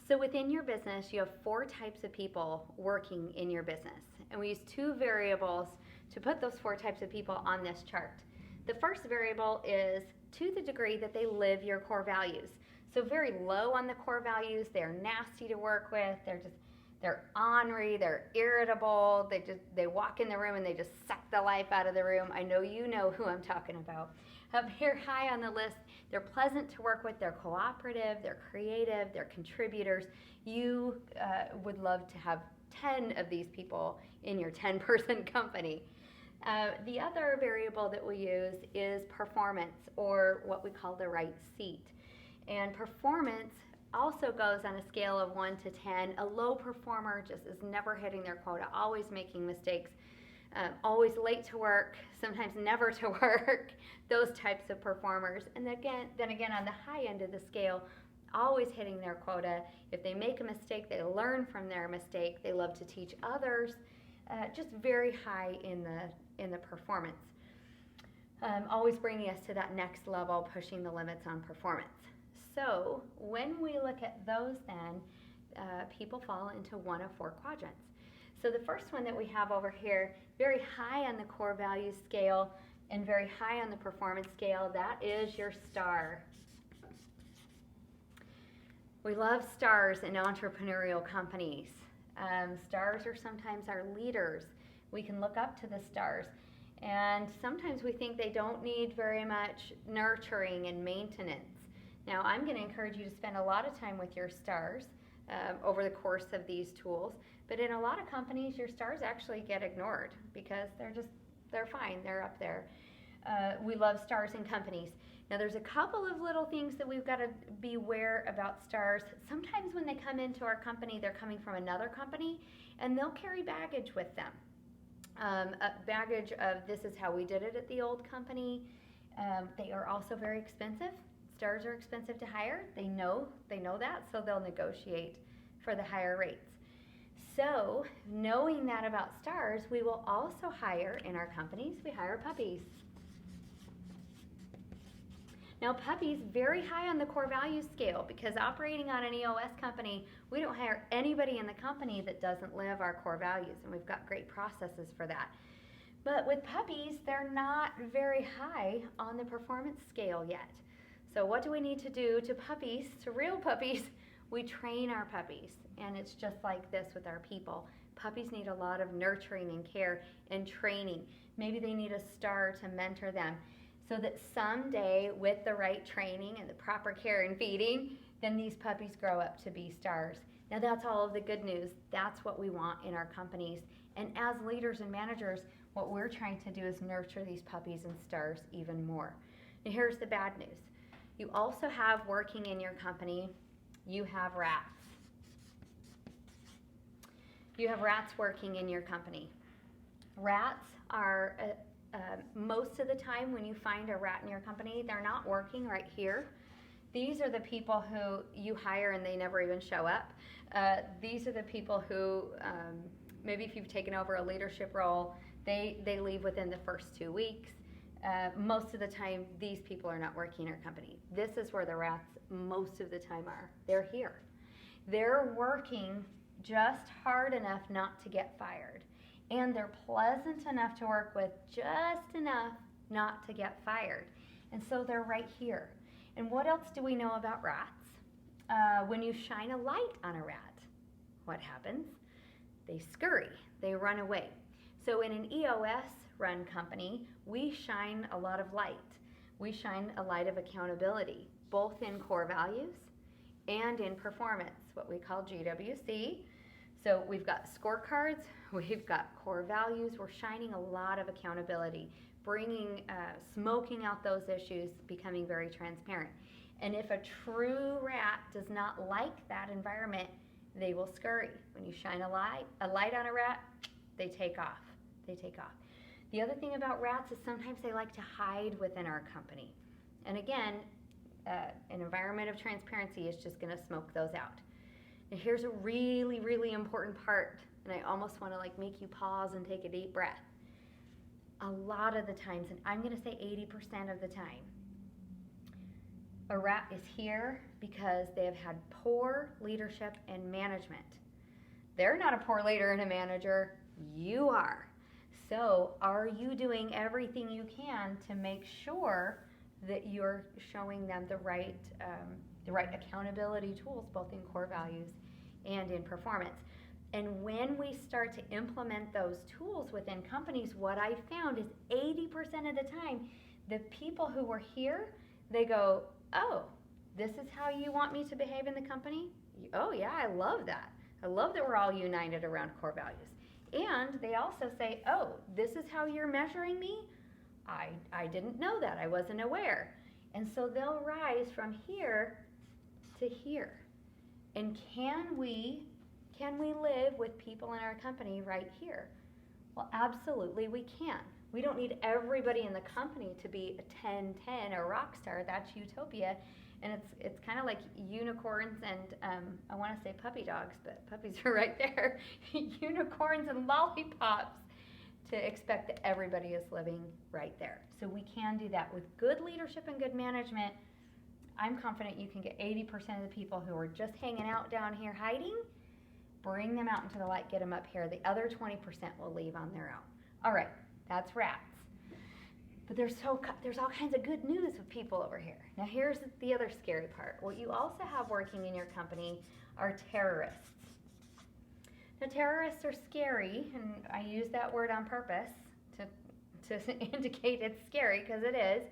So within your business, you have 4 types of people working in your business. And we use 2 variables to put those 4 types of people on this chart. The first variable is to the degree that they live your core values. So very low on the core values, they're nasty to work with, they're ornery, they're irritable, they walk in the room and they just suck the life out of the room. I know you know who I'm talking about. Up here high on the list, they're pleasant to work with, they're cooperative, they're creative, they're contributors. You would love to have 10 of these people in your 10-person company. The other variable that we use is performance, or what we call the right seat. And performance also goes on a scale of 1 to 10. A low performer just is never hitting their quota, always making mistakes, always late to work, sometimes never to work, those types of performers. And then again, on the high end of the scale, always hitting their quota. If they make a mistake, they learn from their mistake. They love to teach others. Just very high in the performance. Always bringing us to that next level, pushing the limits on performance. So when we look at those then, people fall into one of 4 quadrants. So the first one that we have over here, very high on the core values scale and very high on the performance scale, that is your star. We love stars in entrepreneurial companies. Stars are sometimes our leaders. We can look up to the stars. And sometimes we think they don't need very much nurturing and maintenance. Now, I'm going to encourage you to spend a lot of time with your stars over the course of these tools. But in a lot of companies, your stars actually get ignored because they're fine. They're up there. We love stars in companies. Now, there's a couple of little things that we've got to be aware about stars. Sometimes when they come into our company, they're coming from another company, and they'll carry baggage with them. A baggage of this is how we did it at the old company. They are also very expensive. Stars are expensive to hire. They know that, so they'll negotiate for the higher rates. So, knowing that about stars, we will also hire in our companies, we hire puppies. Now, puppies, very high on the core values scale, because operating on an EOS company, we don't hire anybody in the company that doesn't live our core values, and we've got great processes for that. But with puppies, they're not very high on the performance scale yet. So what do we need to do to puppies, to real puppies? We train our puppies, and it's just like this with our people. Puppies need a lot of nurturing and care and training. Maybe they need a star to mentor them so that someday, with the right training and the proper care and feeding, then these puppies grow up to be stars. Now that's all of the good news. That's what we want in our companies. And as leaders and managers, what we're trying to do is nurture these puppies and stars even more. Now here's the bad news. You also have working in your company, you have rats. You have rats working in your company. Rats are, most of the time when you find a rat in your company, they're not working right here. These are the people who you hire and they never even show up. These are the people who, maybe if you've taken over a leadership role, they leave within the first 2 weeks. Most of the time, these people are not working in our company. This is where the rats most of the time are. They're here. They're working just hard enough not to get fired. And they're pleasant enough to work with, just enough not to get fired. And so they're right here. And what else do we know about rats? When you shine a light on a rat, what happens? They scurry. They run away. So in an EOS run company, we shine a lot of light. We shine a light of accountability, both in core values and in performance, what we call GWC. So we've got scorecards, we've got core values, we're shining a lot of accountability, smoking out those issues, becoming very transparent. And if a true rat does not like that environment, they will scurry. When you shine a light on a rat, they take off. They take off. The other thing about rats is sometimes they like to hide within our company. And again, an environment of transparency is just going to smoke those out. Now here's a really, really important part, and I almost want to make you pause and take a deep breath. A lot of the times, and I'm going to say 80% of the time, A rat is here because they have had poor leadership and management. They're not a poor leader and a manager, you are. So are you doing everything you can to make sure that you're showing them the right accountability tools, both in core values and in performance? And when we start to implement those tools within companies, what I found is 80% of the time, the people who were here, they go, oh, this is how you want me to behave in the company? Oh yeah, I love that. I love that we're all united around core values. And they also say, oh, this is how you're measuring me? I didn't know that. I wasn't aware. And so they'll rise from here to here. And can we live with people in our company right here? Well, absolutely we can. We don't need everybody in the company to be a 10-10, a rock star. That's utopia. And it's kind of like unicorns and I want to say puppy dogs, but puppies are right there. Unicorns and lollipops, to expect that everybody is living right there. So we can do that with good leadership and good management. I'm confident you can get 80% of the people who are just hanging out down here hiding, bring them out into the light, get them up here. The other 20% will leave on their own. All right, that's rats. But there's all kinds of good news with people over here. Now here's the other scary part. What you also have working in your company are terrorists. Now terrorists are scary, and I use that word on purpose to indicate it's scary, because it is,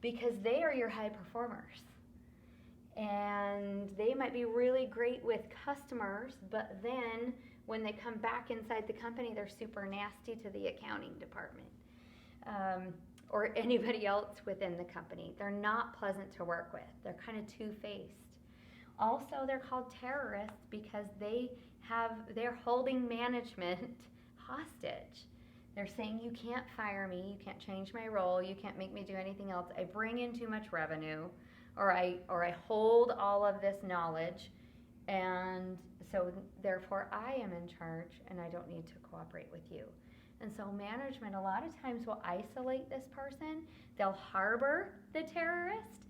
because they are your high performers. And they might be really great with customers, but then when they come back inside the company, they're super nasty to the accounting department. Or anybody else within the company. They're not pleasant to work with. They're kind of two-faced. Also, they're called terrorists because they're holding management hostage. They're saying, you can't fire me, you can't change my role, you can't make me do anything else. I bring in too much revenue, or I hold all of this knowledge, and so therefore I am in charge and I don't need to cooperate with you. And so management a lot of times will isolate this person. They'll harbor the terrorist.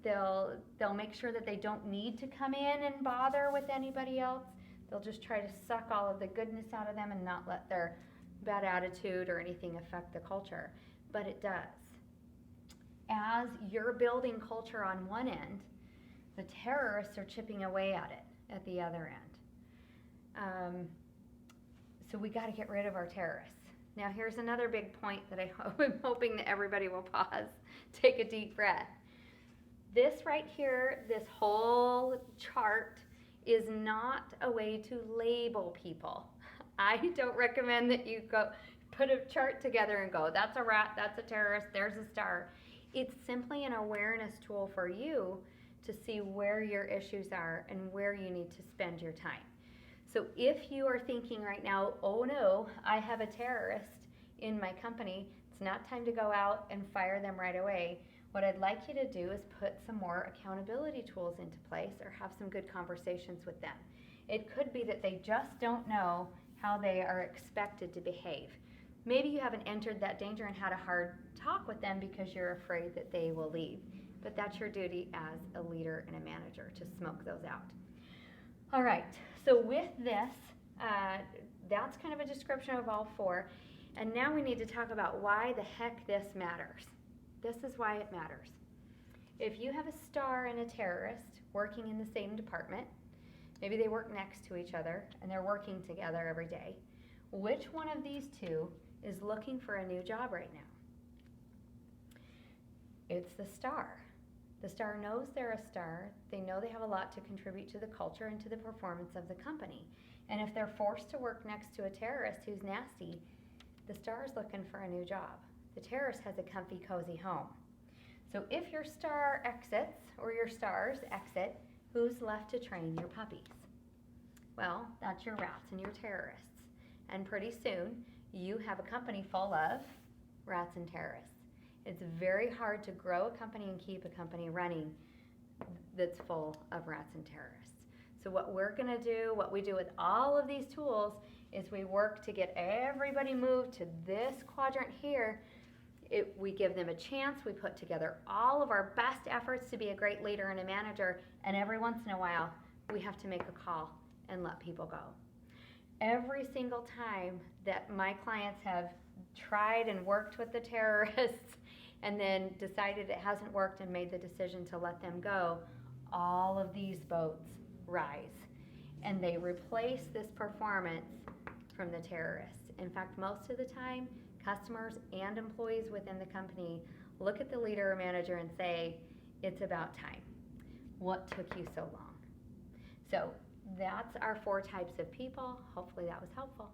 They'll make sure that they don't need to come in and bother with anybody else. They'll just try to suck all of the goodness out of them and not let their bad attitude or anything affect the culture. But it does. As you're building culture on one end, the terrorists are chipping away at it at the other end. So we got to get rid of our terrorists. Now here's another big point that I'm hoping that everybody will pause, take a deep breath. This right here, this whole chart, is not a way to label people. I don't recommend that you go put a chart together and go, that's a rat, that's a terrorist, there's a star. It's simply an awareness tool for you to see where your issues are and where you need to spend your time. So if you are thinking right now, oh no, I have a terrorist in my company, it's not time to go out and fire them right away. What I'd like you to do is put some more accountability tools into place, or have some good conversations with them. It could be that they just don't know how they are expected to behave. Maybe you haven't entered that danger and had a hard talk with them because you're afraid that they will leave. But that's your duty as a leader and a manager, to smoke those out. All right, so with this, that's kind of a description of all four. And now we need to talk about why the heck this matters. This is why it matters. If you have a star and a terrorist working in the same department, maybe they work next to each other and they're working together every day, which one of these two is looking for a new job right now? It's the star. The star knows they're a star. They know they have a lot to contribute to the culture and to the performance of the company. And if they're forced to work next to a terrorist who's nasty, the star is looking for a new job. The terrorist has a comfy, cozy home. So if your star exits, or your stars exit, who's left to train your puppies? Well, that's your rats and your terrorists. And pretty soon, you have a company full of rats and terrorists. It's very hard to grow a company and keep a company running that's full of rats and terrorists. So what we're going to do, what we do with all of these tools, is we work to get everybody moved to this quadrant here. we give them a chance. We put together all of our best efforts to be a great leader and a manager, and every once in a while, we have to make a call and let people go. Every single time that my clients have tried and worked with the terrorists and then decided it hasn't worked and made the decision to let them go, all of these boats rise, and they replace this performance from the terrorists. In fact, most of the time, customers and employees within the company look at the leader or manager and say, it's about time. What took you so long? So that's our 4 types of people. Hopefully that was helpful.